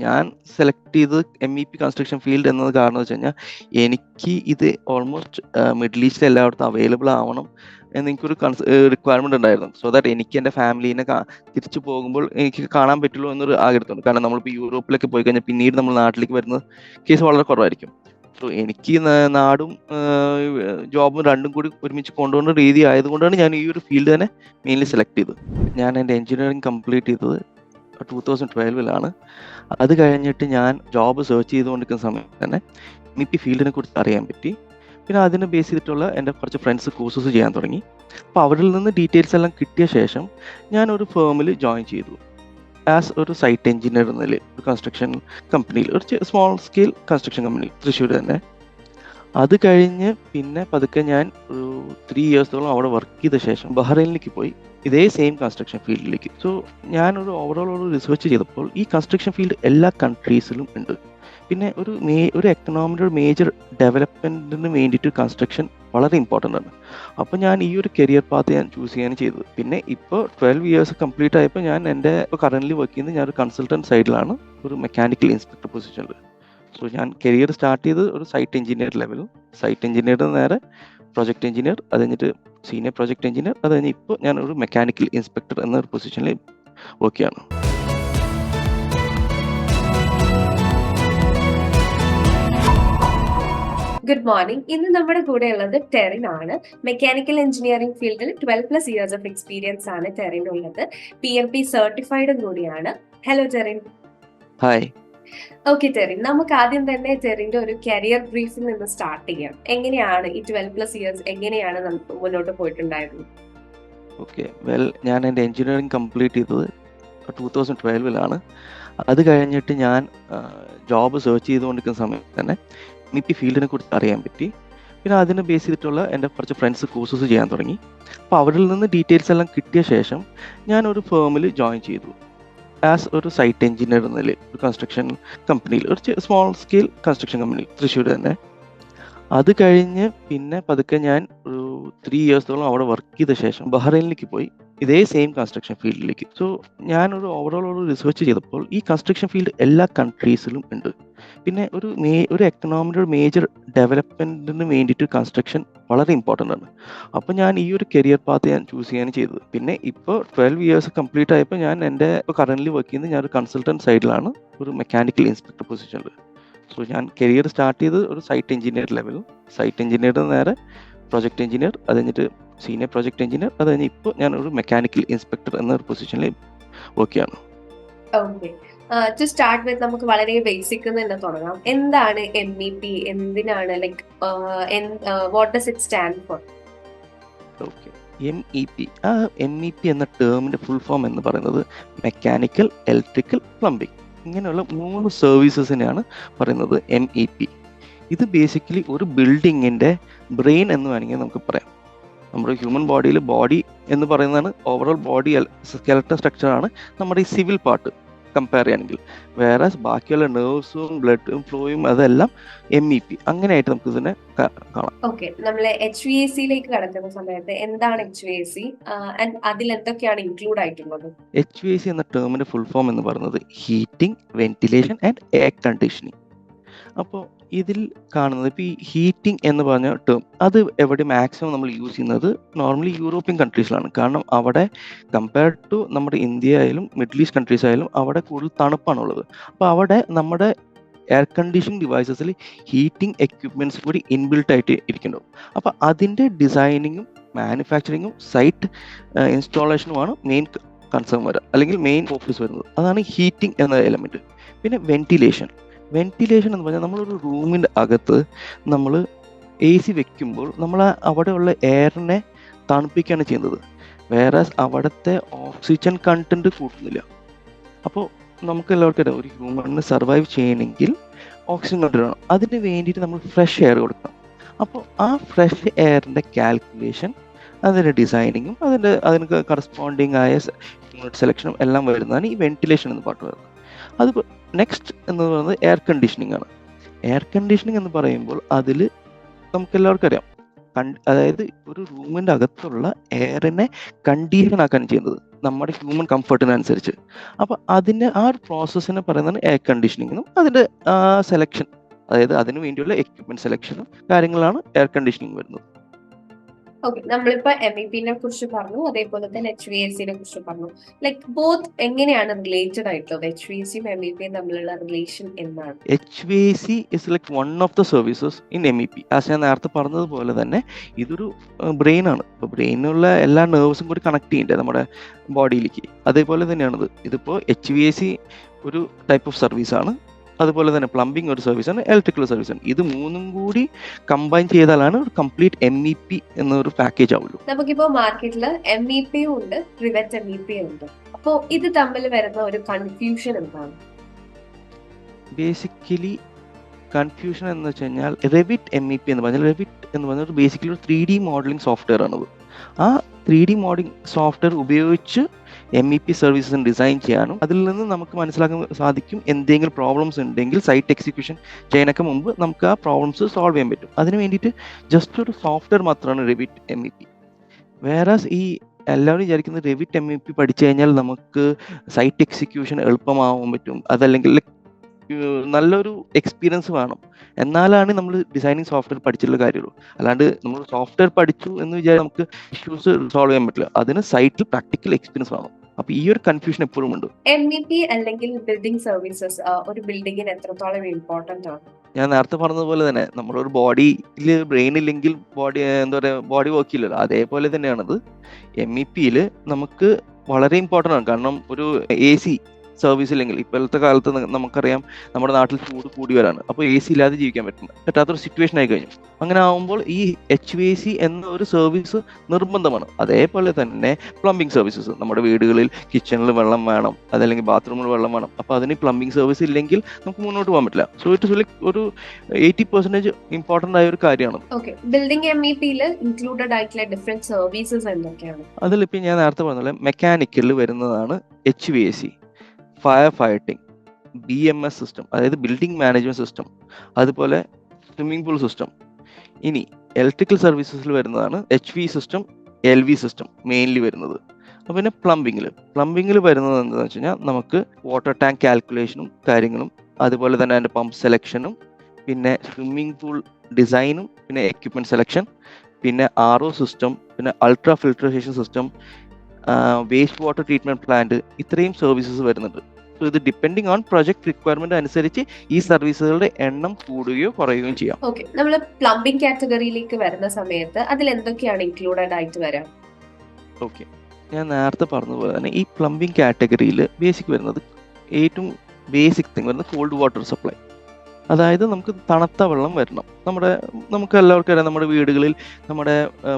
ഞാൻ സെലക്ട് ചെയ്ത് MEP construction field എന്നത് കാരണം വെച്ച് കഴിഞ്ഞാൽ എനിക്ക് ഇത് ഓൾമോസ്റ്റ് മിഡിൽ ഈസ്റ്റിൽ എല്ലായിടത്തും അവൈലബിൾ ആവണം എന്ന് എനിക്കൊരു റിക്വയർമെന്റ് ഉണ്ടായിരുന്നു. സോ ദാറ്റ് എനിക്ക് എൻ്റെ ഫാമിലീനെ തിരിച്ചു പോകുമ്പോൾ എനിക്ക് കാണാൻ പറ്റുള്ളൂ എന്നൊരു ആഗ്രഹമുണ്ട്. കാരണം നമ്മളിപ്പോൾ യൂറോപ്പിലൊക്കെ പോയി കഴിഞ്ഞാൽ പിന്നീട് നമ്മൾ നാട്ടിലേക്ക് വരുന്ന കേസ് വളരെ കുറവായിരിക്കും. സോ എനിക്ക് നാടും ജോബും രണ്ടും കൂടി ഒരുമിച്ച് കൊണ്ടുപോകുന്ന രീതി ആയതുകൊണ്ടാണ് ഞാൻ ഈ ഒരു ഫീൽഡ് തന്നെ മെയിൻലി സെലക്ട് ചെയ്തത്. ഞാൻ എൻ്റെ എഞ്ചിനീയറിംഗ് കംപ്ലീറ്റ് ചെയ്തത് 2012 അത് കഴിഞ്ഞിട്ട് ഞാൻ ജോബ് സെർച്ച് ചെയ്തുകൊണ്ടിരിക്കുന്ന സമയത്ത് തന്നെ MEP ഫീൽഡിനെ കുറിച്ച് അറിയാൻ പറ്റി. പിന്നെ അതിനെ ബേസ് ചെയ്തിട്ടുള്ള എൻ്റെ കുറച്ച് ഫ്രണ്ട്സ് കോഴ്സസ് ചെയ്യാൻ തുടങ്ങി. അപ്പോൾ അവരിൽ നിന്ന് ഡീറ്റെയിൽസ് എല്ലാം കിട്ടിയ ശേഷം ഞാൻ ഒരു ഫേമിൽ ജോയിൻ ചെയ്തു ആസ് ഒരു സൈറ്റ് എഞ്ചിനീയർ എന്ന നിലയിൽ ഒരു കൺസ്ട്രക്ഷൻ കമ്പനിയിൽ, ഒരു small scale construction company Thrissur തന്നെ. അത് കഴിഞ്ഞ് പിന്നെ പതുക്കെ ഞാൻ ഒരു 3 ഇയേഴ്സോളം അവിടെ വർക്ക് ചെയ്ത ശേഷം ബഹ്റൈനിലേക്ക് പോയി, ഇതേ സെയിം കൺസ്ട്രക്ഷൻ ഫീൽഡിലേക്ക്. സോ ഞാനൊരു ഓവറോൾ ഒരു റിസർച്ച് ചെയ്തപ്പോൾ ഈ കൺസ്ട്രക്ഷൻ ഫീൽഡ് എല്ലാ കൺട്രീസിലും ഉണ്ട്. പിന്നെ ഒരു എക്കണോമിയുടെ ഒരു മേജർ ഡെവലപ്മെൻറ്റിന് വേണ്ടിയിട്ട് കൺസ്ട്രക്ഷൻ വളരെ ഇമ്പോർട്ടൻ്റ് ആണ്. അപ്പോൾ ഞാൻ ഈ ഒരു കരിയർ പാത്ത് ഞാൻ ചൂസ് ചെയ്യാൻ ചെയ്തത്. പിന്നെ ഇപ്പോൾ 12 ഇയേഴ്സ് കംപ്ലീറ്റ് ആയപ്പോൾ ഞാൻ എൻ്റെ ഇപ്പോൾ കറൻ്റ്ലി വർക്ക് ചെയ്യുന്നത് ഞാനൊരു കൺസൾട്ടൻറ്റ് സൈഡിലാണ്, ഒരു മെക്കാനിക്കൽ ഇൻസ്പെക്ടർ പൊസിഷനിൽ. സോ ഞാൻ കരിയർ സ്റ്റാർട്ട് ചെയ്ത് ഒരു സൈറ്റ് എഞ്ചിനീയർ ലെവലും, സൈറ്റ് എഞ്ചിനീയർ നേരെ പ്രൊജക്ട് എഞ്ചിനീയർ, അത് കഴിഞ്ഞിട്ട് സീനിയർ പ്രൊജക്ട് എഞ്ചിനീയർ, അത് കഴിഞ്ഞ് ഇപ്പോൾ ഞാനൊരു മെക്കാനിക്കൽ ഇൻസ്പെക്ടർ എന്നൊരു പൊസിഷനിൽ വർക്ക് ചെയ്യാണ്. Good morning. ഇന്ന് നമ്മുടെ കൂടെ ഉള്ളത് ടെറിൻ ആണ്. മെക്കാനിക്കൽ എഞ്ചിനീയറിംഗ് ഫീൽഡിൽ 12+ ഇയേഴ്സ് ഓഫ് എക്സ്പീരിയൻസ് ആണ് ടെറിൻ ഉള്ളത്. PMP സർട്ടിഫൈഡും കൂടിയാണ്. Hello Terin. Hi. Okay Terin, നമുക്ക് ആദ്യം തന്നെ ടെറിന്റെ ഒരു കരിയർ ബ്രീഫിൽ നിന്ന് സ്റ്റാർട്ട് ചെയ്യാം. എങ്ങനെയാണ് ഈ 12+ ഇയേഴ്സ് എങ്ങനെയാണ് നമുക്ക് മുന്നോട്ട് പോയിട്ടുണ്ടായിരുന്നത്? ഓക്കെ, ഞാൻ എൻ്റെ എഞ്ചിനീയറിംഗ് കംപ്ലീറ്റ് ചെയ്തത് 2012 അത് കഴിഞ്ഞിട്ട് ഞാൻ ജോബ് സെർച്ച് ചെയ്തുകൊണ്ടിരിക്കുന്ന സമയത്ത് തന്നെ MEP ഫീൽഡിനെ കുറിച്ച് അറിയാൻ പറ്റി. പിന്നെ അതിനെ ബേസ് ചെയ്തിട്ടുള്ള എൻ്റെ കുറച്ച് ഫ്രണ്ട്സ് കോഴ്സസ് ചെയ്യാൻ തുടങ്ങി. അപ്പോൾ അവരിൽ നിന്ന് ഡീറ്റെയിൽസ് എല്ലാം കിട്ടിയ ശേഷം ഞാനൊരു ഫേമിൽ ജോയിൻ ചെയ്തു ആസ് ഒരു സൈറ്റ് എഞ്ചിനീയർ എന്ന നിലയിൽ ഒരു കൺസ്ട്രക്ഷൻ കമ്പനിയിൽ, ഒരു small scale construction company Thrissur തന്നെ. അത് കഴിഞ്ഞ് പിന്നെ പതുക്കെ ഞാൻ ഒരു 3 ഇയേഴ്സോളം അവിടെ വർക്ക് ചെയ്ത ശേഷം ബഹ്റൈനിലേക്ക് പോയി, ഇതേ സെയിം കൺസ്ട്രക്ഷൻ ഫീൽഡിലേക്ക്. സോ ഞാനൊരു ഓവറോൾ ഒരു റിസർച്ച് ചെയ്തപ്പോൾ ഈ കൺസ്ട്രക്ഷൻ ഫീൽഡ് എല്ലാ കൺട്രീസിലും ഉണ്ട്. പിന്നെ ഒരു എക്കണോമിയുടെ ഒരു മേജർ ഡെവലപ്മെൻറ്റിന് വേണ്ടിയിട്ട് കൺസ്ട്രക്ഷൻ വളരെ ഇമ്പോർട്ടൻ്റ് ആണ്. അപ്പോൾ ഞാൻ ഈ ഒരു കരിയർ പാത്ത് ഞാൻ ചൂസ് ചെയ്യാൻ ചെയ്തത്. പിന്നെ ഇപ്പോൾ 12 ഇയേഴ്സ് കംപ്ലീറ്റ് ആയപ്പോൾ ഞാൻ എൻ്റെ ഇപ്പോൾ കറൻ്റ്ലി വർക്ക് ചെയ്യുന്നത് ഞാനൊരു കൺസൾട്ടൻറ്റ് സൈഡിലാണ്, ഒരു മെക്കാനിക്കൽ ഇൻസ്പെക്ടർ പൊസിഷനിൽ. സോ ഞാൻ കരിയർ സ്റ്റാർട്ട് ചെയ്ത് ഒരു സൈറ്റ് എഞ്ചിനീയർ ലെവലും, സൈറ്റ് എഞ്ചിനീയർ നേരെ പ്രൊജക്ട് എഞ്ചിനീയർ, അത് കഴിഞ്ഞിട്ട് സീനിയർ പ്രൊജക്ട് എഞ്ചിനീയർ, അത് കഴിഞ്ഞ് ഇപ്പോൾ ഞാനൊരു മെക്കാനിക്കൽ ഇൻസ്പെക്ടർ എന്നൊരു പൊസിഷനിൽ വർക്ക് ചെയ്യാണ്. ഓക്കെ, ടു സ്റ്റാർട്ട് വിത്ത് നമുക്ക് വളരെ ബേസിക് തന്നെ തുടങ്ങാം. എന്താണ് MEP? എന്തിനാണ്, like what does it stand for? Okay, MEP എന്ന ടേമിന്റെ ഫുൾ ഫോം എന്ന് പറയുന്നത് മെക്കാനിക്കൽ, ഇലക്ട്രിക്കൽ, പ്ലംബിംഗ്, ഇങ്ങനെയുള്ള 3 സർവീസസിനെയാണ് പറയുന്നത് MEP. ഇത് ബേസിക്കലി ഒരു ബിൽഡിങ്ങിന്റെ ബ്രെയിൻ എന്ന് വേണമെങ്കിൽ നമുക്ക് പറയാം. നമ്മുടെ ഹ്യൂമൻ ബോഡിയിൽ ബോഡി എന്ന് പറയുന്നതാണ് ഓവറോൾ ബോഡി സ്കെലട്ടൽ സ്ട്രക്ചറാണ് നമ്മുടെ ഈ സിവിൽ പാർട്ട് കമ്പയർ ചെയ്യുകയാണെങ്കിൽ. വേറെ ബാക്കിയുള്ള നെർവ്സും ബ്ലഡും ഫ്ലോയും അതെല്ലാം MEP അങ്ങനെയായിട്ട് നമുക്ക് ഇതിനെ കാണാം. ഓക്കെ, നമ്മൾ HVAC കടക്കുന്ന സമയത്ത് എന്താണ് HVAC ആൻഡ് അതിൽ എന്തൊക്കെയാണ് ഇൻക്ലൂഡ് ആയിട്ടുള്ളത്? HVAC എന്ന ടേമിന്റെ ഫുൾ ഫോം എന്ന് പറയുന്നത് heating, ventilation and air conditioning. അപ്പോൾ ഇതിൽ കാണുന്നത് ഇപ്പോൾ ഈ ഹീറ്റിംഗ് എന്ന് പറഞ്ഞ ടേം അത് എവിടെ മാക്സിമം നമ്മൾ യൂസ് ചെയ്യുന്നത് നോർമലി യൂറോപ്യൻ കൺട്രീസിലാണ്. കാരണം അവിടെ കമ്പയർഡ് ടു നമ്മുടെ ഇന്ത്യ ആയാലും മിഡിൽ ഈസ്റ്റ് കൺട്രീസ് ആയാലും അവിടെ കൂടുതൽ തണുപ്പാണുള്ളത്. അപ്പോൾ അവിടെ നമ്മുടെ എയർ കണ്ടീഷനിങ് ഡിവൈസസിൽ ഹീറ്റിംഗ് എക്യുപ്മെൻറ്റ്സ് കൂടി ഇൻബിൽട്ട് ആയിട്ട് ഇരിക്കുന്നുണ്ടാവും. അപ്പോൾ അതിൻ്റെ ഡിസൈനിങ്ങും മാനുഫാക്ചറിങ്ങും സൈറ്റ് ഇൻസ്റ്റാളേഷനുമാണ് മെയിൻ കൺസേൺ വരിക, അല്ലെങ്കിൽ മെയിൻ ഫോക്കസ് വരുന്നത്. അതാണ് ഹീറ്റിംഗ് എന്ന എലമെൻറ്റ്. പിന്നെ വെന്റിലേഷൻ എന്ന് പറഞ്ഞാൽ നമ്മളൊരു റൂമിൻ്റെ അകത്ത് നമ്മൾ AC വെക്കുമ്പോൾ നമ്മൾ അവിടെയുള്ള എയറിനെ തണുപ്പിക്കുകയാണ് ചെയ്യുന്നത്. വേറെ അവിടുത്തെ ഓക്സിജൻ കണ്ടന്റ് കൂട്ടുന്നില്ല. അപ്പോൾ നമുക്ക് എല്ലാവർക്കും അറിയാം, ഒരു ഹ്യൂമണിന് സർവൈവ് ചെയ്യണമെങ്കിൽ ഓക്സിജൻ കണ്ടന്റ് വേണം. അതിന് വേണ്ടിയിട്ട് നമ്മൾ ഫ്രഷ് എയർ കൊടുക്കണം. അപ്പോൾ ആ ഫ്രഷ് എയറിൻ്റെ കാൽക്കുലേഷൻ, അതിൻ്റെ ഡിസൈനിങ്ങും അതിന് കറസ്പോണ്ടിങ് ആയ യൂണിറ്റ് സെലക്ഷനും എല്ലാം വരുന്നതാണ് ഈ വെന്റിലേഷൻ എന്ന് പാട്ട് വരുന്നത്. അത് നെക്സ്റ്റ് എന്ന് പറയുന്നത് എയർ കണ്ടീഷനിങ് ആണ്. എയർ കണ്ടീഷനിങ് എന്ന് പറയുമ്പോൾ അതിൽ നമുക്ക് എല്ലാവർക്കും അറിയാം, അതായത് ഒരു റൂമിൻ്റെ അകത്തുള്ള എയറിനെ കണ്ടീഷൻ ആക്കാൻ ചെയ്യുന്നത്. നമ്മുടെ ഹ്യൂമൻ കംഫർട്ടിനനുസരിച്ച്. അപ്പോൾ അതിന് ആ ഒരു പ്രോസസ്സിനെ പറയുന്നതാണ് എയർ കണ്ടീഷനിങ് എന്നും അതിൻ്റെ സെലക്ഷൻ, അതായത് അതിന് വേണ്ടിയുള്ള എക്യുപ്മെന്റ് സെലക്ഷനും കാര്യങ്ങളാണ് എയർ കണ്ടീഷനിങ് വരുന്നത്. ഓക്കെ, നമ്മളിപ്പോ MEP-നെ കുറിച്ച് പറഞ്ഞു, അതേപോലെ തന്നെ HVAC-നെ കുറിച്ച് പറഞ്ഞു. ലൈക്ക് ബോത്ത് എങ്ങനെയാണ് റിലേറ്റഡ് ആയിട്ടുള്ളത്? HVAC-യും MEP-യും തമ്മിലുള്ള റിലേഷൻ എന്താണ്? HVAC is like one of the services in MEP. As ഞാൻ നേരത്തെ പറഞ്ഞതുപോലെ തന്നെ ഇതൊരു ബ്രെയിൻ ആണ്. ഇപ്പോൾ ബ്രെയിനുള്ള എല്ലാ നെർവ്സും കൂടി കണക്ട് ചെയ്യണ്ടേ നമ്മുടെ ബോഡിയിലേക്ക്. അതേപോലെ തന്നെയാണിത്. ഇതിപ്പോൾ HVAC ഒരു ടൈപ്പ് ഓഫ് സർവീസാണ്, അതുപോലെ തന്നെ പ്ലംബിംഗ് ഒരു സർവീസാണ്, ഇലക്ട്രിക്കൽ സർവീസാണ്. ഇത് മൂന്നും കൂടി കമ്പൈൻ ചെയ്താലാണ് ഒരു കംപ്ലീറ്റ് MEP എന്നൊരു പാക്കേജ് ആവുള്ളൂ. നമുക്കിപ്പോ മാർക്കറ്റിൽ MEP-യും ഉണ്ട്, റിവെറ്റ് MEP-യും ഉണ്ട്. അപ്പോൾ ഇത് തമ്മിൽ വരുന്ന ഒരു കൺഫ്യൂഷൻ എന്താണ്? ബേസിക്കലി കൺഫ്യൂഷൻ എന്ന് വെച്ച് കഴിഞ്ഞാൽ റെവിറ്റ് MEP എന്ന് പറഞ്ഞാൽ റെവിറ്റ് എന്ന് പറഞ്ഞാൽ ഒരു ബേസിക്കലി ഒരു 3D മോഡലിംഗ് സോഫ്റ്റ്വെയർ ആണത്. ആ 3D മോഡലിംഗ് സോഫ്റ്റ്വെയർ ഉപയോഗിച്ച് MEP സർവീസസ് ഡിസൈൻ ചെയ്യാനും അതിൽ നിന്ന് നമുക്ക് മനസ്സിലാക്കാൻ സാധിക്കും എന്തെങ്കിലും പ്രോബ്ലംസ് ഉണ്ടെങ്കിൽ സൈറ്റ് എക്സിക്യൂഷൻ ചെയ്യാനൊക്കെ മുമ്പ് നമുക്ക് ആ പ്രോബ്ലംസ് സോൾവ് ചെയ്യാൻ പറ്റും. അതിന് വേണ്ടിയിട്ട് ജസ്റ്റ് ഒരു സോഫ്റ്റ്വെയർ മാത്രമാണ് റെവിറ്റ് MEP. വേറെ ഈ എല്ലാവരും വിചാരിക്കുന്നത് റെവിറ്റ് MEP പഠിച്ചു കഴിഞ്ഞാൽ നമുക്ക് സൈറ്റ് എക്സിക്യൂഷൻ എളുപ്പമാവാൻ പറ്റും, അതല്ലെങ്കിൽ നല്ലൊരു എക്സ്പീരിയൻസ് വേണം, എന്നാലാണ് നമ്മൾ ഡിസൈനിങ് സോഫ്റ്റ്വെയർ പഠിച്ചിട്ടുള്ള കാര്യമുള്ളൂ. അല്ലാണ്ട് നമ്മൾ സോഫ്റ്റ്വെയർ പഠിച്ചു എന്ന് വിചാരിച്ച് നമുക്ക് ഇഷ്യൂസ് സോൾവ് ചെയ്യാൻ പറ്റില്ല. അതിന് സൈറ്റിൽ പ്രാക്ടിക്കൽ എക്സ്പീരിയൻസ് വേണം. അപ്പൊ ഈ ഒരു കൺഫ്യൂഷൻ എപ്പോഴും ഉണ്ട്. MEP അല്ലെങ്കിൽ ബിൽഡിംഗ് സർവീസസ് ഒരു ബിൽഡിങ്ങിന് എത്രത്തോളം ഇമ്പോർട്ടന്റ് ആണ്? ഞാൻ നേരത്തെ പറഞ്ഞതുപോലെ തന്നെ നമ്മുടെ ഒരു ബോഡിയിൽ ബ്രെയിൻ ഇല്ലെങ്കിൽ ബോഡി എന്താ പറയുക ബോഡി വർക്ക് ഇല്ലല്ലോ. അതേപോലെ തന്നെയാണത് MEP-യിൽ നമുക്ക് വളരെ ഇമ്പോർട്ടൻ്റ് ആണ്. കാരണം ഒരു AC സർവീസ് ഇല്ലെങ്കിൽ ഇപ്പോഴത്തെ കാലത്ത് നമുക്കറിയാം നമ്മുടെ നാട്ടിൽ ചൂട് കൂടി വരാണ്. അപ്പോൾ AC ഇല്ലാതെ ജീവിക്കാൻ പറ്റാത്തൊരു സിറ്റുവേഷൻ ആയി കഴിഞ്ഞു. അങ്ങനെ ആകുമ്പോൾ ഈ HVAC എന്ന ഒരു സർവീസ് നിർബന്ധമാണ്. അതേപോലെ തന്നെ പ്ലംബിംഗ് സർവീസസ്, നമ്മുടെ വീടുകളിൽ കിച്ചണിൽ വെള്ളം വേണം, അതല്ലെങ്കിൽ ബാത്റൂമിൽ വെള്ളം വേണം. അപ്പോൾ അതിന് പ്ലംബിംഗ് സർവീസ് ഇല്ലെങ്കിൽ നമുക്ക് മുന്നോട്ട് പോകാൻ പറ്റില്ല. സോ ഇറ്റ് ലൈക്ക് ഒരു 80% ഇമ്പോർട്ടൻ്റ് ആയ ഒരു കാര്യമാണ്. ഓക്കെ, ബിൽഡിംഗ് MEP-യിൽ ഇൻക്ലൂഡഡ് ആയിട്ടുള്ള ഡിഫറെന്റ് സർവീസസ് എന്തൊക്കെയാണ്? അതിലിപ്പോൾ ഞാൻ നേരത്തെ പറഞ്ഞ മെക്കാനിക്കലിൽ വരുന്നതാണ് HVAC, fire fighting, BMS system, അതായത് ബിൽഡിംഗ് മാനേജ്മെന്റ് സിസ്റ്റം, അതുപോലെ സ്വിമ്മിംഗ് പൂൾ സിസ്റ്റം. ഇനി ഇലക്ട്രിക്കൽ സർവീസസിൽ വരുന്നതാണ് HV system, LV system mainly വരുന്നത്. അപ്പോൾ പിന്നെ പ്ലംബിങ്ങിൽ വരുന്നത് എന്താണെന്ന് വെച്ച് കഴിഞ്ഞാൽ നമുക്ക് വാട്ടർ ടാങ്ക് കാൽക്കുലേഷനും കാര്യങ്ങളും, അതുപോലെ തന്നെ അതിൻ്റെ പമ്പ് സെലക്ഷനും, പിന്നെ സ്വിമ്മിംഗ് പൂൾ ഡിസൈനും, പിന്നെ എക്യുപ്മെന്റ് സെലക്ഷൻ, പിന്നെ RO സിസ്റ്റം, പിന്നെ ultra filtration system, waste water treatment plant, ഇത്രയും സർവീസസ് വരുന്നുണ്ട്. സോ ഇത് ഡിപ്പെൻഡിങ് ഓൺ പ്രൊജക്ട് റിക്വയർമെന്റ് അനുസരിച്ച് ഈ സർവീസുകളുടെ എണ്ണം കൂടുകയോ കുറയുകയും ചെയ്യാം. ഓക്കെ, നമ്മൾ പ്ലംബിംഗ് കാറ്റഗറിയിലേക്ക് വരുന്ന സമയത്ത് അതിൽ എന്തൊക്കെയാണ് ഇൻക്ലൂഡഡ് ആയിട്ട് വരാം? ഓക്കെ, ഞാൻ നേരത്തെ പറഞ്ഞതുപോലെ തന്നെ ഈ പ്ലംബിംഗ് കാറ്റഗറിയിൽ ബേസിക് വരുന്നത് ഏറ്റവും ബേസിക് തിങ് വരുന്നത് കോൾഡ് വാട്ടർ സപ്ലൈ. അതായത് നമുക്ക് തണുത്ത വെള്ളം വരണം. നമുക്ക് എല്ലാവർക്കും അറിയാം നമ്മുടെ വീടുകളിൽ നമ്മുടെ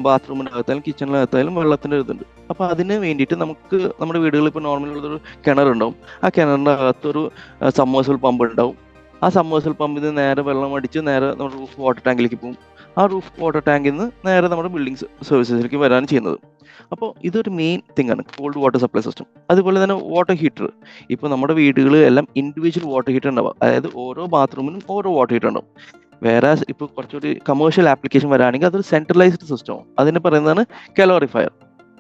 ബാത്റൂമിനകത്തായാലും കിച്ചണിനകത്തായാലും വെള്ളത്തിൻ്റെ ഇതുണ്ട്. അപ്പോൾ അതിന് വേണ്ടിയിട്ട് നമുക്ക് നമ്മുടെ വീടുകളിൽ ഇപ്പോൾ നോർമലുള്ളൊരു കിണറുണ്ടാവും. ആ കിണറിൻ്റെ അകത്തൊരു സബ്മേഴ്സിബിൾ പമ്പ് ഉണ്ടാവും. ആ സബ്മേഴ്സിബിൾ പമ്പിൽ നിന്ന് നേരെ വെള്ളം അടിച്ച് നേരെ നമ്മുടെ റൂഫ് വാട്ടർ ടാങ്കിലേക്ക് പോകും. ആ റൂഫ് വാട്ടർ ടാങ്കിൽ നിന്ന് നേരെ നമ്മുടെ ബിൽഡിംഗ് സർവീസസിലേക്ക് വരാൻ ചെയ്യുന്നത്. അപ്പോൾ ഇതൊരു മെയിൻ തിങ് ആണ് കോൾഡ് വാട്ടർ സപ്ലൈ സിസ്റ്റം. അതുപോലെ തന്നെ വാട്ടർ ഹീറ്റർ. ഇപ്പോൾ നമ്മുടെ വീടുകളിൽ എല്ലാം ഇൻഡിവിജ്വൽ വാട്ടർ ഹീറ്റർ ഉണ്ടാവും. അതായത് ഓരോ ബാത്റൂമിനും ഓരോ വാട്ടർ ഹീറ്റർ ഉണ്ടാവും. വേറെ ഇപ്പോൾ കുറച്ചുകൂടി കമേഴ്ഷ്യൽ ആപ്ലിക്കേഷൻ വരാണെങ്കിൽ അതൊരു സെൻട്രലൈസ്ഡ് സിസ്റ്റമാണ്. അതിന് പറയുന്നതാണ് കലോറിഫയർ.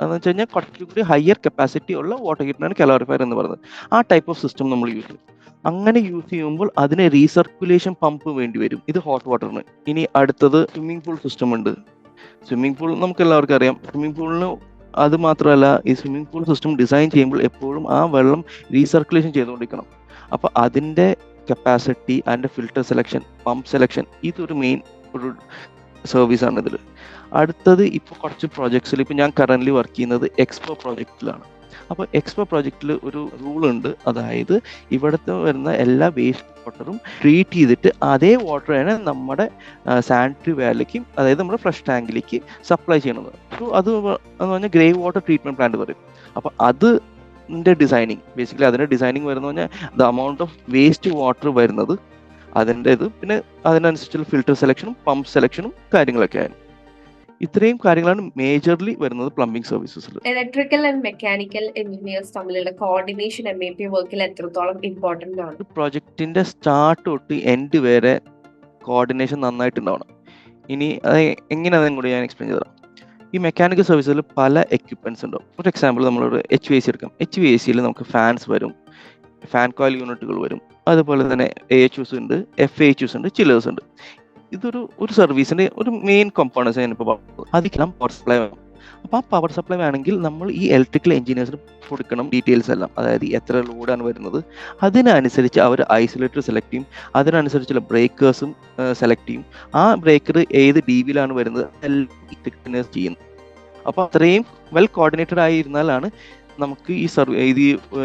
എന്ന് വെച്ച് കഴിഞ്ഞാൽ കുറച്ചുകൂടി ഹയർ കപ്പാസിറ്റി ഉള്ള വാട്ടർ ഹീറ്ററാണ് കലോറിഫയർ എന്ന് പറയുന്നത്. ആ ടൈപ്പ് ഓഫ് സിസ്റ്റം നമ്മൾ യൂസ് ചെയ്യും. അങ്ങനെ യൂസ് ചെയ്യുമ്പോൾ അതിന് റീസർക്കുലേഷൻ പമ്പ് വേണ്ടി വരും. ഇത് ഹോട്ട് വാട്ടറിന്. ഇനി അടുത്തത് സ്വിമ്മിംഗ് പൂൾ സിസ്റ്റം ഉണ്ട്. സ്വിമ്മിംഗ് പൂൾ നമുക്ക് എല്ലാവർക്കും അറിയാം. സ്വിമ്മിംഗ് പൂളിന് അത് മാത്രമല്ല, ഈ സ്വിമ്മിംഗ് പൂൾ സിസ്റ്റം ഡിസൈൻ ചെയ്യുമ്പോൾ എപ്പോഴും ആ വെള്ളം റീസർക്കുലേഷൻ ചെയ്തുകൊണ്ടിരിക്കണം. അപ്പോൾ അതിൻ്റെ കപ്പാസിറ്റി, അതിൻ്റെ ഫിൽട്ടർ സെലക്ഷൻ, പമ്പ് സെലക്ഷൻ, ഇതൊരു മെയിൻ ഒരു സർവീസാണ് ഇതിൽ. അടുത്തത് ഇപ്പോൾ കുറച്ച് പ്രോജക്ട്സിൽ ഇപ്പോൾ ഞാൻ കറൻ്റ്ലി വർക്ക് ചെയ്യുന്നത് എക്സ്പോ പ്രോജക്റ്റിലാണ്. അപ്പോൾ എക്സ്പോ പ്രോജക്റ്റിൽ ഒരു റൂൾ ഉണ്ട്. അതായത് ഇവിടുത്തെ വരുന്ന എല്ലാ വേസ്റ്റ് വാട്ടറും ട്രീറ്റ് ചെയ്തിട്ട് അതേ വാട്ടറാണ് നമ്മുടെ സാനിറ്ററി വെയറിലേക്കും അതായത് നമ്മുടെ ഫ്രഷ് ടാങ്കിലേക്ക് സപ്ലൈ ചെയ്യണത്. സോ അത് എന്ന് പറഞ്ഞാൽ ഗ്രേ വാട്ടർ ട്രീറ്റ്മെന്റ് പ്ലാന്റ് പറയും. അപ്പോൾ അതിൻ്റെ ഡിസൈനിങ് ബേസിക്കലി അതിൻ്റെ ഡിസൈനിങ് വരുന്ന പറഞ്ഞാൽ the amount of waste water വരുന്നത് അതിൻ്റെ ഇത്, പിന്നെ അതിനനുസരിച്ചുള്ള ഫിൽട്ടർ സെലക്ഷനും പമ്പ് സെലക്ഷനും കാര്യങ്ങളൊക്കെയാണ്. ഇത്രയും കാര്യങ്ങളാണ് മേജർലി വരുന്നത് പ്ലംബിംഗ് സർവീസസിൽ. ഇലക്ട്രിക്കൽ ആൻഡ് മെക്കാനിക്കൽ എഞ്ചിനീയേഴ്സ് തമ്മിലുള്ള കോർഡിനേഷൻ MEP വർക്കിൽ എത്രത്തോളം ഇമ്പോർട്ടന്റ് ആണ്? പ്രൊജക്ടിന്റെ സ്റ്റാർട്ട് തൊട്ട് എൻഡ് വരെ കോർഡിനേഷൻ നന്നായിട്ടുണ്ടാവണം. ഇനി അത് എങ്ങനെയാണെന്നും കൂടി ഞാൻ എക്സ്പ്ലെയിൻ ചെയ്തതാണ്. ഈ മെക്കാനിക്കൽ സർവീസിൽ പല എക്യുപ്മെന്റ്സ് ഉണ്ടാവും. ഫോർ എക്സാമ്പിൾ നമ്മളൊരു HVAC എടുക്കാം. HVACയിൽ നമുക്ക് ഫാൻസ് വരും, ഫാൻ കോയിൽ യൂണിറ്റുകൾ വരും, അതുപോലെ തന്നെ AHUs ഉണ്ട്, FAHUs ഉണ്ട്, ചില്ലേഴ്സ് ഉണ്ട്. ഒരു സർവീസിന്റെ ഒരു മെയിൻ കോമ്പോണൻസ് ഞാനിപ്പോൾ പറഞ്ഞത്. അതിലെല്ലാം പവർ സപ്ലൈ വേണം. അപ്പോൾ ആ പവർ സപ്ലൈ വേണമെങ്കിൽ നമ്മൾ ഈ ഇലക്ട്രിക്കൽ എഞ്ചിനീയേഴ്സിന് കൊടുക്കണം ഡീറ്റെയിൽസ് എല്ലാം. അതായത് എത്ര ലോഡാണ് വരുന്നത്, അതിനനുസരിച്ച് അവർ ഐസൊലേറ്റർ സെലക്ട് ചെയ്യും, അതിനനുസരിച്ചുള്ള ബ്രേക്കേഴ്സും സെലക്ട് ചെയ്യും. ആ ബ്രേക്കർ ഏത് DBയിലാണ് വരുന്നത് എല്ലാം ചെയ്യുന്നു. അപ്പോൾ അത്രയും വെൽ കോർഡിനേറ്റഡ് ആയിരുന്നാലാണ് നമുക്ക് ഈ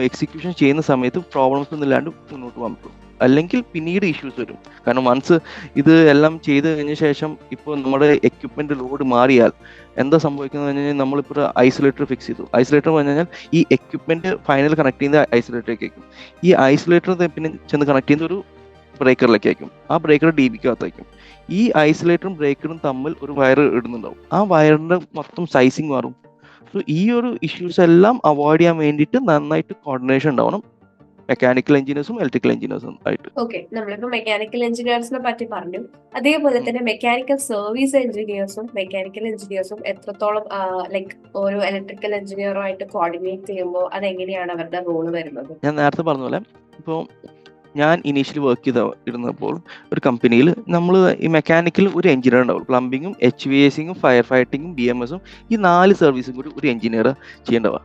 എക്സിക്യൂഷൻ ചെയ്യുന്ന സമയത്ത് പ്രോബ്ലംസ് ഒന്നും ഇല്ലാണ്ട് മുന്നോട്ട് പോകാൻ പറ്റും. അല്ലെങ്കിൽ പിന്നീട് ഇഷ്യൂസ് വരും. കാരണം വൺസ് ഇത് എല്ലാം ചെയ്ത് കഴിഞ്ഞ ശേഷം ഇപ്പോൾ നമ്മുടെ എക്യുപ്മെന്റ് ലോഡ് മാറിയാൽ എന്താ സംഭവിക്കുന്നത് പറഞ്ഞു കഴിഞ്ഞാൽ, നമ്മളിപ്പോൾ ഐസൊലേറ്റർ ഫിക്സ് ചെയ്തു. ഐസൊലേറ്റർ പറഞ്ഞു കഴിഞ്ഞാൽ ഈ എക്യുപ്മെന്റ് ഫൈനൽ കണക്ട് ചെയ്യുന്ന ഐസൊലേറ്ററിലേക്ക് ആയിരിക്കും. ഈ ഐസൊലേറ്റർ പിന്നെ ചെന്ന് കണക്ട് ചെയ്യുന്ന ഒരു ബ്രേക്കറിലേക്ക് ആയിരിക്കും. ആ ബ്രേക്കർ DBക്കകത്തായിരിക്കും. ഈ ഐസൊലേറ്ററും ബ്രേക്കറും തമ്മിൽ ഒരു വയർ ഇടുന്നുണ്ടാവും. ആ വയറിന്റെ മൊത്തം സൈസിങ് മാറും. സോ ഈ ഒരു ഇഷ്യൂസ് എല്ലാം അവോയ്ഡ് ചെയ്യാൻ വേണ്ടിയിട്ട് നന്നായിട്ട് കോർഡിനേഷൻ ഉണ്ടാവണം മെക്കാനിക്കൽ എഞ്ചിനീയേഴ്സും ഇലക്ട്രിക്കൽ എഞ്ചിനീയേഴ്സും ആയിട്ട്. ഓക്കെ, നമ്മളിപ്പോ മെക്കാനിക്കൽ എഞ്ചിനീയേഴ്സിനെ പറ്റി പറഞ്ഞു. അതേപോലെ തന്നെ മെക്കാനിക്കൽ സർവീസ് എഞ്ചിനീയേഴ്സും എത്രത്തോളം ലൈക്ക് ഓരോ ഇലക്ട്രിക്കൽ എഞ്ചിനീയറുമായിട്ട് കോർഡിനേറ്റ് ചെയ്യുമ്പോൾ അതെങ്ങനെയാണ് അവരുടെ റോള് വരുന്നത്? ഞാൻ നേരത്തെ പറഞ്ഞ പോലെ ഇപ്പോൾ ഞാൻ ഇനീഷ്യലി വർക്ക് ഇരുന്നപ്പോൾ ഒരു കമ്പനിയിൽ നമ്മൾ ഈ മെക്കാനിക്കൽ ഒരു എഞ്ചിനീയർ ഉണ്ടാവും. പ്ലംബിങ്ങും HVACയും ഫയർ ഫൈറ്റിങ്ങും BMSും ഈ 4 സർവീസും കൂടി ഒരു എഞ്ചിനീയർ ചെയ്യേണ്ടവ.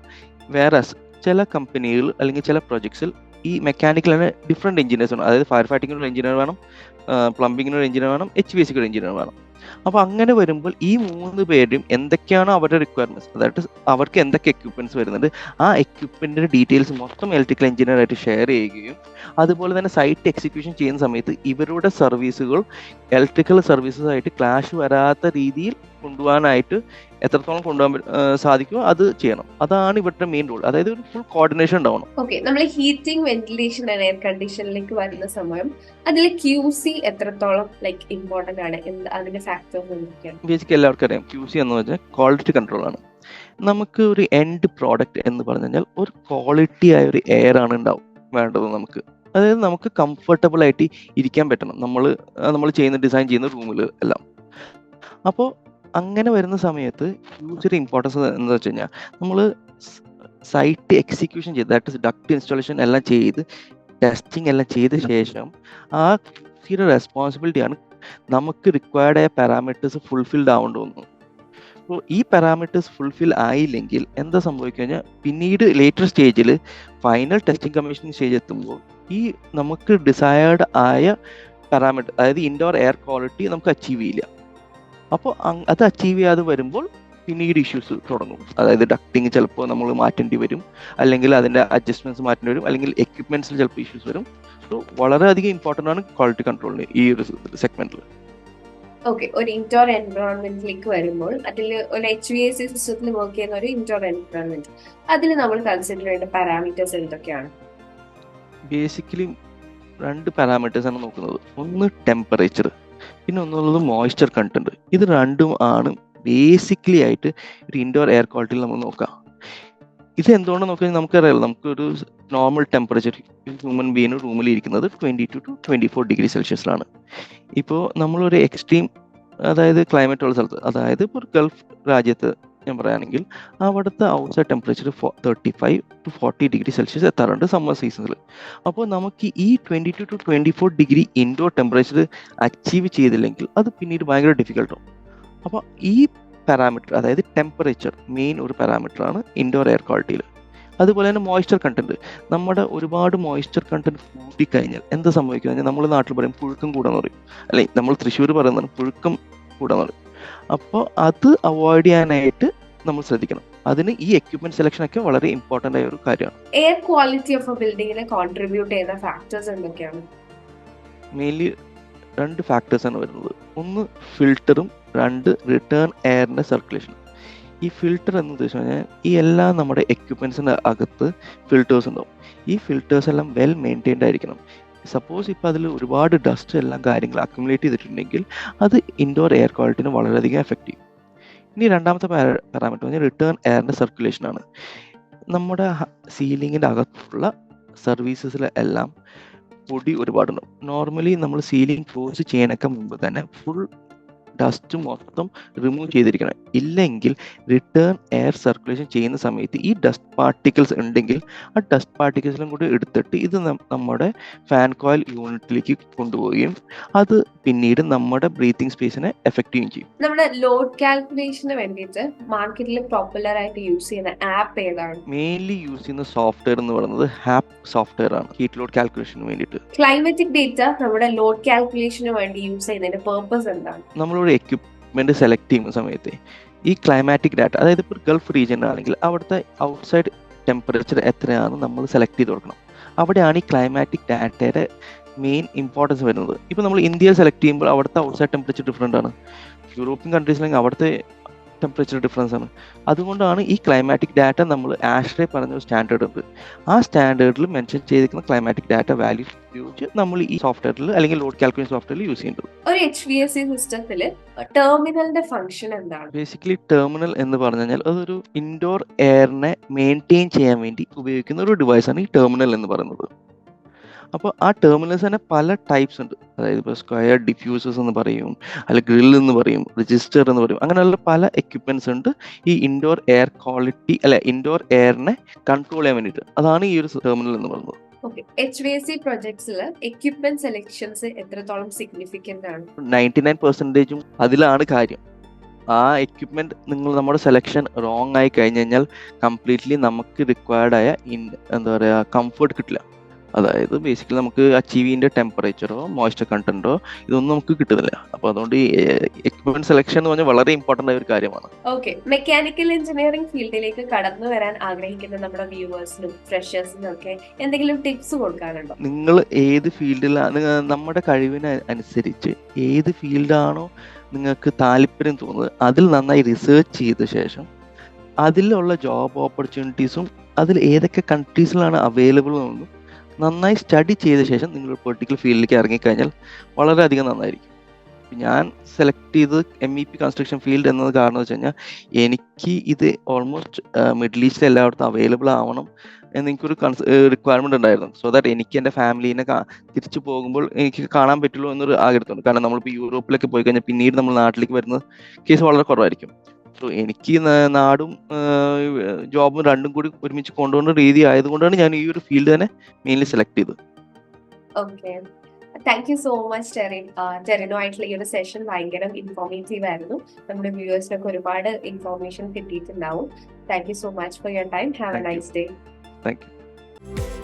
വേറെ ചില കമ്പനികൾ അല്ലെങ്കിൽ ചില പ്രൊജക്ട്സിൽ ഈ മെക്കാനിക്കലിന് ഡിഫറെൻറ്റ് എഞ്ചിനീയേഴ്സ് ഉണ്ട്. അതായത് ഫയർ ഫൈറ്റിങ്ങിന് ഒരു എഞ്ചിനീയർ വേണം, പ്ലംബിങ്ങിന് ഒരു എഞ്ചിനീയർ വേണം, HVACക്ക് ഒരു എഞ്ചിനീയർ വേണം. അപ്പോൾ അങ്ങനെ വരുമ്പോൾ ഈ 3 പേരുടെയും എന്തൊക്കെയാണോ അവരുടെ റിക്വയർമെന്റ്സ്, അതായത് അവർക്ക് എന്തൊക്കെ എക്യുപ്മെന്റ്സ് വരുന്നുണ്ട്, ആ എക്യുപ്മെന്റിന്റെ ഡീറ്റെയിൽസ് മൊത്തം ഇലക്ട്രിക്കൽ എഞ്ചിനീയർ ആയിട്ട് ഷെയർ ചെയ്യുകയും അതുപോലെ തന്നെ സൈറ്റ് എക്സിക്യൂഷൻ ചെയ്യുന്ന സമയത്ത് ഇവരുടെ സർവീസുകൾ ഇലക്ട്രിക്കൽ സർവീസസ് ആയിട്ട് ക്ലാഷ് വരാത്ത രീതിയിൽ കൊണ്ടുപോകാനായിട്ട് എത്രത്തോളം കൊണ്ടുപോകാൻ സാധിക്കുമോ അത് ചെയ്യണം. അതാണ് ഇവരുടെ മെയിൻ റോൾ. അതായത് ഒരു ഫുൾ കോർഡിനേഷൻ ഉണ്ടാവണം. ഓക്കെ, നമ്മൾ ഹീറ്റിംഗ്, വെന്റിലേഷൻ ആൻഡ് എയർ കണ്ടീഷനിലേക്ക് വരുന്ന സമയം അതിൽ QC എത്രത്തോളം ലൈക്ക് ഇമ്പോർട്ടന്റ് ആണ്, അതിന്റെ ഫാക്ടേഴ്സ് എന്തൊക്കെയാണ്? ബേസിക്കലി എല്ലാവർക്കും അറിയാം, QC എന്ന് വെച്ചാൽ ക്വാളിറ്റി കൺട്രോൾ ആണ്. നമുക്ക് ഒരു എൻഡ് പ്രോഡക്റ്റ് എന്ന് പറഞ്ഞു കഴിഞ്ഞാൽ ഒരു ക്വാളിറ്റി ആയ ഒരു എയർ ആണ് വേണ്ടത് നമുക്ക്. അതായത് നമുക്ക് കംഫർട്ടബിൾ ആയിട്ട് ഇരിക്കാൻ പറ്റണം നമ്മൾ ഡിസൈൻ ചെയ്യുന്ന റൂമിൽ എല്ലാം. അപ്പോൾ അങ്ങനെ വരുന്ന സമയത്ത് ഫ്യൂച്ചർ ഇമ്പോർട്ടൻസ് എന്താ വെച്ച് കഴിഞ്ഞാൽ, നമ്മൾ സൈറ്റ് എക്സിക്യൂഷൻ ചെയ്ത് ദാറ്റ് ഡക്ട് ഇൻസ്റ്റാളേഷൻ എല്ലാം ചെയ്ത് ടെസ്റ്റിംഗ് എല്ലാം ചെയ്ത ശേഷം ആ QCയുടെ റെസ്പോൺസിബിലിറ്റിയാണ് നമുക്ക് റിക്വയർഡ് ആയ പാരാമീറ്റേഴ്സ് ഫുൾഫിൽഡ് ആവേണ്ടതെന്ന്. അപ്പോൾ ഈ പാരാമീറ്റേഴ്സ് ഫുൾഫിൽ ആയില്ലെങ്കിൽ എന്താ സംഭവിക്കുക കഴിഞ്ഞാൽ, പിന്നീട് ലേറ്റർ സ്റ്റേജിൽ ഫൈനൽ ടെസ്റ്റിംഗ് കമ്മീഷനിങ് സ്റ്റേജ് എത്തുമ്പോൾ ഈ നമുക്ക് ഡിസൈർഡ് ആയ പാരാമീറ്റർ, അതായത് ഇൻഡോർ എയർ ക്വാളിറ്റി നമുക്ക് അച്ചീവ് ചെയ്യില്ല. അപ്പോൾ അത് അച്ചീവ് ചെയ്യാതെ വരുമ്പോൾ പിന്നീട് ഇഷ്യൂസ് തുടങ്ങും. അതായത് ഡക്ടിങ് ചിലപ്പോൾ നമ്മൾ മാറ്റേണ്ടി വരും, അല്ലെങ്കിൽ അതിൻ്റെ അഡ്ജസ്റ്റ്മെന്റ്സ് മാറ്റേണ്ടി വരും, അല്ലെങ്കിൽ എക്യുപ്മെന്റ്സിൽ ചിലപ്പോൾ ഇഷ്യൂസ് വരും. സോ വളരെയധികം ഇമ്പോർട്ടൻ്റ് ആണ് ക്വാളിറ്റി കൺട്രോളിന് ഈ ഒരു സെഗ്മെന്റിൽ. ഓക്കെ, ഒരു ഇൻഡോർ എൻവയോൺമെന്റിലേക്ക് വരുമ്പോൾ അതിൽ ഒരു HVAC സിസ്റ്റത്തിൽ വർക്ക് ചെയ്യുന്ന ഒരു ഇൻഡോർ എൻവയോൺമെന്റ്, അതിൽ നമ്മൾ കൺസിഡർ ചെയ്യേണ്ട പാരാമീറ്റേഴ്സ് എന്തൊക്കെയാണ്? ബേസിക്കലി 2 പാരാമീറ്റേഴ്സ് ആണ് നോക്കുന്നത്. ഒന്ന് ടെമ്പറേച്ചർ, പിന്നെ ഒന്നുള്ളത് മോയ്സ്ചർ കണ്ടന്റ്. ഇത് രണ്ടും ആണ് ബേസിക്കലി ആയിട്ട് ഒരു ഇൻഡോർ എയർ ക്വാളിറ്റിയിൽ നമ്മൾ നോക്കാം. ഇത് എന്തുകൊണ്ട് നോക്കിയാൽ നമുക്കറിയാലോ, നമുക്കൊരു നോർമൽ ടെമ്പറേച്ചർ ഹ്യൂമൻ ബീയിങ് റൂമിൽ ഇരിക്കുന്നത് 22 to 24 ഡിഗ്രി സെൽഷ്യസിലാണ്. ഇപ്പോൾ നമ്മളൊരു എക്സ്ട്രീം, അതായത് ക്ലൈമറ്റ് ഉള്ള സ്ഥലത്ത്, അതായത് ഇപ്പോൾ ഒരു ഗൾഫ് രാജ്യത്ത് ഞാൻ പറയുകയാണെങ്കിൽ അവിടുത്തെ outside temperature 35 to 40 degree Celsius എത്താറുണ്ട് സമ്മർ സീസണിൽ. അപ്പോൾ നമുക്ക് ഈ 22 to 24 degree indoor temperature achieve ചെയ്തില്ലെങ്കിൽ അത് പിന്നീട് ഭയങ്കര ഡിഫിക്കൽട്ടാവും. അപ്പോൾ ഈ പാരാമീറ്റർ, അതായത് ടെമ്പറേച്ചർ മെയിൻ ഒരു പാരാമീറ്ററാണ് ഇൻഡോർ എയർ ക്വാളിറ്റിയിൽ. അതുപോലെ തന്നെ മോയ്സ്ചർ കണ്ടന്റ്, നമ്മുടെ ഒരുപാട് മോയ്സ്ചർ കണ്ടന്റ് കൂട്ടിക്കഴിഞ്ഞാൽ എന്താ സംഭവിക്കുക കഴിഞ്ഞാൽ, നമ്മൾ നാട്ടിൽ പറയും പുഴുക്കം കൂടാന്ന് പറയും, അല്ലെങ്കിൽ നമ്മൾ തൃശ്ശൂർ പറയുന്നതാണ് പുഴുക്കം കൂടാന്ന് പറയും. അപ്പോൾ അത് അവോയ്ഡ് ചെയ്യാനായിട്ട് നമ്മൾ ശ്രദ്ധിക്കണം. അതിന് ഈ എക്യുപ്മെന്റ് സെലക്ഷൻ ഒക്കെ വളരെ ഇമ്പോർട്ടന്റ് ആയ ഒരു കാര്യമാണ്. എയർ ക്വാളിറ്റി ഓഫ് എ ബിൽഡിങ്ങിനെ കോൺട്രിബ്യൂട്ട് ചെയ്യുന്ന ഫാക്ടേഴ്സ് എന്തൊക്കെയാണ്? മെയിൻലി 2 ഫാക്ടേഴ്സ് ആണ് വരുന്നത്. ഒന്ന് ഫിൽറ്ററും, 2 റിട്ടേൺ എയറിന്റെ സർക്കുലേഷൻ. ഈ ഫിൽറ്റർ എന്ന് ഉദ്ദേശിച്ചു കഴിഞ്ഞാൽ ഈ എല്ലാ നമ്മുടെ എക്യുപ്മെന്റ്സിന്റെ അകത്ത് ഫിൽറ്റേഴ്സ് ഉണ്ടാവും. ഈ ഫിൽറ്റേഴ്സ് എല്ലാം വെൽ മെയിൻറ്റൈൻഡ് ആയിരിക്കണം. സപ്പോസ് ഇപ്പോൾ അതിൽ ഒരുപാട് ഡസ്റ്റ് എല്ലാം കാര്യങ്ങൾ അക്യുമുലേറ്റ് ചെയ്തിട്ടുണ്ടെങ്കിൽ അത് ഇൻഡോർ എയർ ക്വാളിറ്റിനെ വളരെയധികം എഫക്റ്റ് ചെയ്യും. ഇനി രണ്ടാമത്തെ പാരാമീറ്റർ പറഞ്ഞാൽ റിട്ടേൺ എയറിന്റെ സർക്കുലേഷൻ ആണ്. നമ്മുടെ സീലിങ്ങിൻ്റെ അകത്തുള്ള സർവീസസിലെല്ലാം പൊടി ഒരുപാടുണ്ടാവും. നോർമലി നമ്മൾ സീലിംഗ് ക്ലോസ് ചെയ്യാനൊക്കെ മുമ്പ് തന്നെ ഫുൾ ഡസ്റ്റ് മൊത്തം റിമൂവ് ചെയ്തിരിക്കണം. ഇല്ലെങ്കിൽ റിട്ടേൺ എയർ സർക്കുലേഷൻ ചെയ്യുന്ന സമയത്ത് ഈ ഡസ്റ്റ് പാർട്ടിക്കിൾസ് ഉണ്ടെങ്കിൽ ആ ഡസ്റ്റ് പാർട്ടിക്കിൾസിലും കൂടി എടുത്തിട്ട് ഇത് നമ്മുടെ ഫാൻ കോയിൽ യൂണിറ്റിലേക്ക് കൊണ്ടുപോവുകയും അത് പിന്നീട് നമ്മുടെ ബ്രീത്തിങ് സ്പേസിനെ എഫക്റ്റ് ചെയ്യുകയും ചെയ്യും. നമ്മുടെ ലോഡ് കാൽക്കുലേഷന് വേണ്ടിയിട്ട് മാർക്കറ്റിൽ പോപ്പുലർ ആയിട്ട് യൂസ് ചെയ്യുന്ന ആപ്പ് ഏതാണ്? മെയിൻലി യൂസ് ചെയ്യുന്ന സോഫ്റ്റ്വെയർ എന്ന് പറയുന്നത് ഹാപ്പ് സോഫ്റ്റ്വെയർ ആണ് ഹീറ്റ് ലോഡ് കാൽക്കുലേഷന് വേണ്ടിയിട്ട്. ക്ലൈമറ്റിക് ഡേറ്റ നമ്മുടെ ലോഡ് കാൽക്കുലേഷന് വേണ്ടി യൂസ് ചെയ്യുന്നതിന്റെ പർപ്പസ് എന്താണ്? നമ്മളൊരു എക്യുപ്മെന്റ് സെലക്ട് ചെയ്യുന്ന സമയത്ത് ഈ ക്ലൈമാറ്റിക് ഡാറ്റ, അതായത് ഇപ്പോൾ ഗൾഫ് റീജിയൻ ആണെങ്കിൽ അവിടുത്തെ ഔട്ട്സൈഡ് ടെമ്പറേച്ചർ എത്രയാണെന്ന് നമ്മൾ സെലക്ട് ചെയ്ത് കൊടുക്കണം. അവിടെയാണ് ഈ ക്ലൈമാറ്റിക് ഡാറ്റയുടെ മെയിൻ ഇമ്പോർട്ടൻസ് വരുന്നത്. ഇപ്പോൾ നമ്മൾ ഇന്ത്യയിൽ സെലക്ട് ചെയ്യുമ്പോൾ അവിടുത്തെ ഔട്ട്സൈഡ് ടെമ്പറേച്ചർ ഡിഫറെൻ്റ് ആണ്. യൂറോപ്യൻ കൺട്രീസിലെങ്കിൽ അവിടുത്തെ ടെമ്പറേച്ചർ ഡിഫറൻസ് ആണ്. അതുകൊണ്ടാണ് ഈ ക്ലൈമാറ്റിക് ഡാറ്റ നമ്മൾ ആഷ്റേ പറഞ്ഞ ഒരു സ്റ്റാൻഡേർഡ് ഉണ്ട്. ആ സ്റ്റാൻഡേർഡിൽ മെൻഷൻ ചെയ്തിരിക്കുന്ന ക്ലൈമാറ്റിക് ഡാറ്റ വാല്യൂ ഉപയോഗിച്ച് നമ്മൾ ഈ സോഫ്റ്റ്വെയറിൽ അല്ലെങ്കിൽ ലോഡ് കാൽക്കുലേഷൻ സോഫ്റ്റ്വെയറിൽ യൂസ് ചെയ്യുന്നത്. ഒരു HVAC സിസ്റ്റത്തിൽ ടെർമിനലിന്റെ ഫംഗ്ഷൻ എന്താണ്? ബേസിക്കലി ടെർമിനൽ എന്ന് പറഞ്ഞു കഴിഞ്ഞാൽ അതൊരു ഇൻഡോർ എയറിനെ മെയിൻറ്റെയിൻ ചെയ്യാൻ വേണ്ടി ഉപയോഗിക്കുന്ന ഒരു ഡിവൈസാണ് ഈ ടെർമിനൽ എന്ന് പറയുന്നത്. അപ്പോൾ ആ ടെർമിനൽസ് തന്നെ പല ടൈപ്സ് ഉണ്ട്. അതായത് ഇപ്പോൾ സ്ക്വയർ ഡിഫ്യൂസേഴ്സ് എന്ന് പറയും, അല്ലെങ്കിൽ ഗ്രിൽ എന്ന് പറയും, രജിസ്റ്റർ എന്ന് പറയും. അങ്ങനെയുള്ള പല എക്യുപ്മെന്റ്സ് ഉണ്ട് ഈ ഇൻഡോർ എയർ ക്വാളിറ്റി ഇൻഡോർ എയറിനെ കൺട്രോൾ ചെയ്യാൻ വേണ്ടിയിട്ട്. അതാണ് ഈ ഒരു ടെർമിനൽ എന്ന് പറയുന്നത്. HVAC പ്രൊജക്ട്സിൽ എക്യുപ്മെന്റ് സെലക്ഷൻസ് എത്രത്തോളം സിഗ്നിഫിക്കന്റ് ആണ്? 99% അതിലാണ് കാര്യം. ആ എക്യുപ്മെന്റ് നമ്മുടെ സെലക്ഷൻ റോങ് ആയി കഴിഞ്ഞു കഴിഞ്ഞാൽ കംപ്ലീറ്റ്ലി നമുക്ക് റിക്വയർഡ് ആയ എന്താ പറയുക കംഫർട്ട് കിട്ടില്ല. അതായത് ബേസിക്കലി നമുക്ക് അച്ചീവിൻ്റെ ടെമ്പറേച്ചറോ മോയ്സ്ചർ കണ്ടന്റോ ഇതൊന്നും നമുക്ക് കിട്ടുന്നില്ല. അപ്പോൾ അതുകൊണ്ട് ഈ എക്യുപ്മെന്റ് സെലക്ഷൻ എന്ന് പറഞ്ഞാൽ വളരെ ഇമ്പോർട്ടൻ്റ് ആയ ഒരു കാര്യമാണ്. മെക്കാനിക്കൽ എഞ്ചിനീയറിംഗ് ഫീൽഡിലേക്ക് കടന്നു വരാൻ ആഗ്രഹിക്കുന്ന നമ്മുടെ വ്യൂവേഴ്സിനും ഫ്രഷേഴ്സിനും ഒക്കെ എന്തെങ്കിലും ടിപ്സ് കൊടുക്കാനുണ്ടോ? നിങ്ങൾ ഏത് ഫീൽഡിലാണ് നമ്മുടെ കഴിവിന് അനുസരിച്ച് ഏത് ഫീൽഡാണോ നിങ്ങൾക്ക് താല്പര്യം തോന്നുന്നത് അതിൽ നന്നായി റിസർച്ച് ചെയ്ത ശേഷം അതിലുള്ള ജോബ് ഓപ്പർച്യൂണിറ്റീസും അതിൽ ഏതൊക്കെ കൺട്രീസിലാണ് അവൈലബിൾ എന്നും നന്നായി സ്റ്റഡി ചെയ്ത ശേഷം നിങ്ങൾ പൊളിറ്റിക്കൽ ഫീൽഡിലേക്ക് ഇറങ്ങിക്കഴിഞ്ഞാൽ വളരെയധികം നന്നായിരിക്കും. ഞാൻ സെലക്ട് ചെയ്തത് MEP കൺസ്ട്രക്ഷൻ ഫീൽഡ് എന്നത് കാരണം വെച്ച് കഴിഞ്ഞാൽ എനിക്ക് ഇത് ഓൾമോസ്റ്റ് മിഡിൽ ഈസ്റ്റ് എല്ലായിടത്തും അവൈലബിൾ ആവണം എന്ന് എനിക്കൊരു റിക്വയർമെന്റ് ഉണ്ടായിരുന്നു. സോ ദാറ്റ് എനിക്ക് എൻ്റെ ഫാമിലീനെ തിരിച്ചു പോകുമ്പോൾ എനിക്ക് കാണാൻ പറ്റുള്ളൂ എന്നൊരു ആഗ്രഹമുണ്ട്. കാരണം നമ്മളിപ്പോൾ യൂറോപ്പിലൊക്കെ പോയി കഴിഞ്ഞാൽ പിന്നീട് നമ്മൾ നാട്ടിലേക്ക് വരുന്ന കേസ് വളരെ കുറവായിരിക്കും. സോ എനിക്ക് നാടും ജോബും രണ്ടും കൂടി ഒരുമിച്ച് കൊണ്ടുപോകുന്ന രീതി ആയതുകൊണ്ടാണ് ഞാൻ ഈ ഒരു ഫീൽഡ് തന്നെ മെയിൻലി സെലക്ട് ചെയ്തത്. താങ്ക് യു സോ മച്ച് ടെറിനുമായിട്ടുള്ള ഈ ഒരു സെഷൻ ഭയങ്കര ഇൻഫോർമേറ്റീവ് ആയിരുന്നു. നമ്മുടെ വ്യൂവേഴ്സിനൊക്കെ ഒരുപാട് ഇൻഫോർമേഷൻ കിട്ടിയിട്ടുണ്ടാവും. Thank you so much for your time. Have a nice day. Thank U.